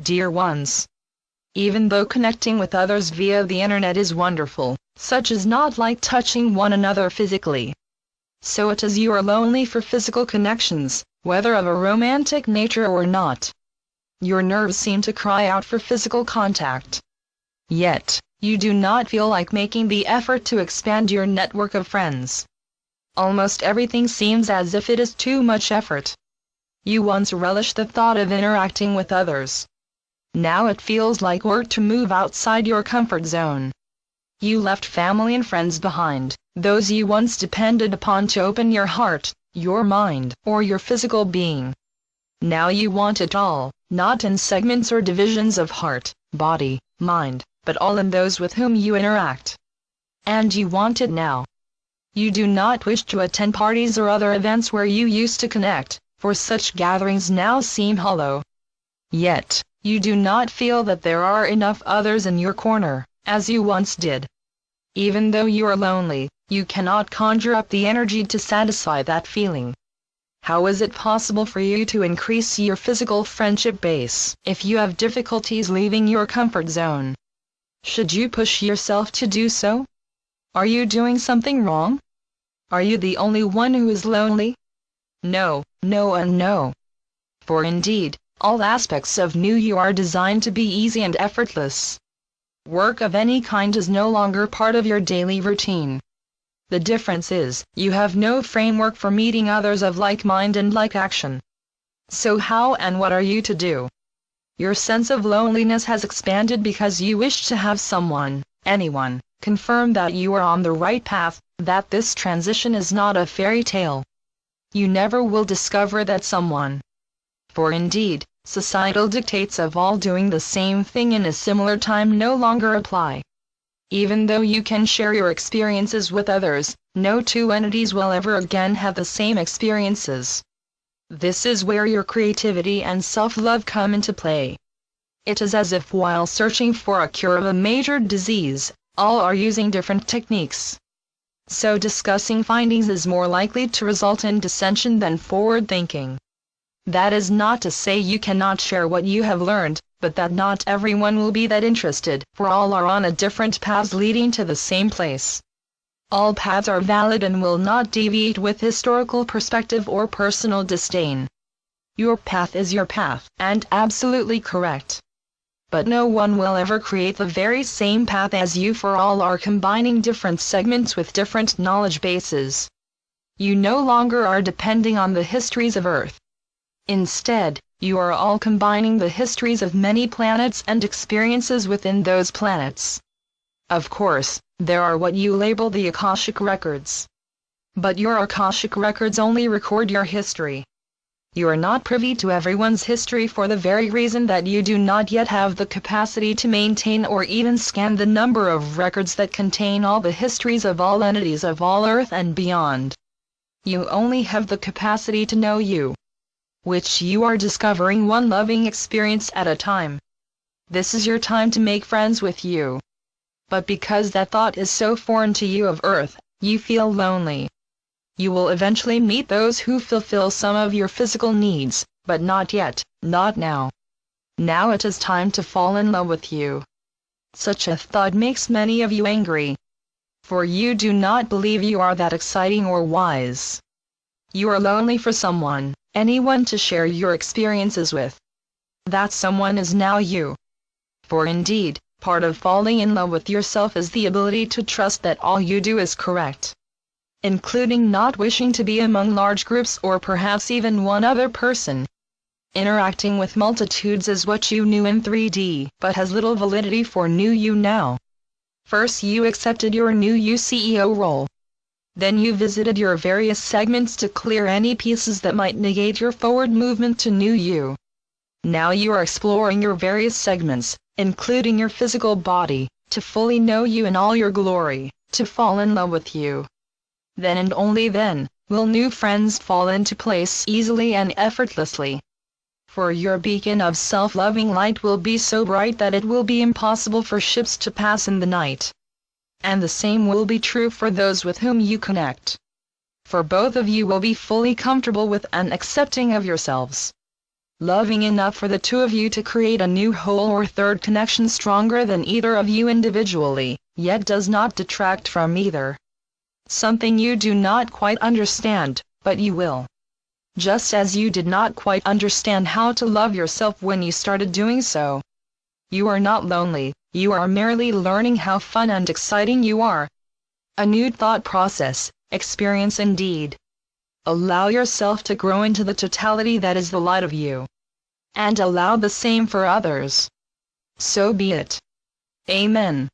dear ones. Even though connecting with others via the internet is wonderful, such is not like touching one another physically. So it is you are lonely for physical connections, whether of a romantic nature or not. Your nerves seem to cry out for physical contact. Yet, you do not feel like making the effort to expand your network of friends. Almost everything seems as if it is too much effort. You once relished the thought of interacting with others. Now it feels like work to move outside your comfort zone. You left family and friends behind, those you once depended upon to open your heart, your mind, or your physical being. Now you want it all, not in segments or divisions of heart, body, mind, but all in those with whom you interact. And you want it now. You do not wish to attend parties or other events where you used to connect, for such gatherings now seem hollow. Yet, you do not feel that there are enough others in your corner, as you once did. Even though you are lonely, you cannot conjure up the energy to satisfy that feeling. How is it possible for you to increase your physical friendship base if you have difficulties leaving your comfort zone? Should you push yourself to do so? Are you doing something wrong? Are you the only one who is lonely? No, no and no. For indeed, all aspects of new you are designed to be easy and effortless. Work of any kind is no longer part of your daily routine. The difference is, you have no framework for meeting others of like mind and like action. So how and what are you to do? Your sense of loneliness has expanded because you wish to have someone, anyone, confirm that you are on the right path, that this transition is not a fairy tale. You never will discover that someone. For indeed, societal dictates of all doing the same thing in a similar time no longer apply. Even though you can share your experiences with others, no two entities will ever again have the same experiences. This is where your creativity and self-love come into play. It is as if while searching for a cure of a major disease, all are using different techniques. So discussing findings is more likely to result in dissension than forward thinking. That is not to say you cannot share what you have learned, but that not everyone will be that interested, for all are on a different paths leading to the same place. All paths are valid and will not deviate with historical perspective or personal disdain. Your path is your path, and absolutely correct. But no one will ever create the very same path as you, for all are combining different segments with different knowledge bases. You no longer are depending on the histories of Earth. Instead, you are all combining the histories of many planets and experiences within those planets. Of course, there are what you label the Akashic records. But your Akashic records only record your history. You are not privy to everyone's history for the very reason that you do not yet have the capacity to maintain or even scan the number of records that contain all the histories of all entities of all Earth and beyond. You only have the capacity to know you, which you are discovering one loving experience at a time. This is your time to make friends with you. But because that thought is so foreign to you of Earth, you feel lonely. You will eventually meet those who fulfill some of your physical needs, but not yet, not now. Now it is time to fall in love with you. Such a thought makes many of you angry. For you do not believe you are that exciting or wise. You are lonely for someone, anyone to share your experiences with. That someone is now you. For indeed, part of falling in love with yourself is the ability to trust that all you do is correct. Including not wishing to be among large groups or perhaps even one other person. Interacting with multitudes is what you knew in 3D, but has little validity for new you now. First you accepted your new you CEO role. Then you visited your various segments to clear any pieces that might negate your forward movement to new you. Now you are exploring your various segments, including your physical body, to fully know you in all your glory, to fall in love with you. Then and only then, will new friends fall into place easily and effortlessly. For your beacon of self-loving light will be so bright that it will be impossible for ships to pass in the night. And the same will be true for those with whom you connect. For both of you will be fully comfortable with and accepting of yourselves. loving enough for the two of you to create a new whole or third connection stronger than either of you individually, yet does not detract from either. Something you do not quite understand, but you will. Just as you did not quite understand how to love yourself when you started doing so. You are not lonely, you are merely learning how fun and exciting you are. A new thought process, experience indeed. Allow yourself to grow into the totality that is the light of you. And allow the same for others. So be it. Amen.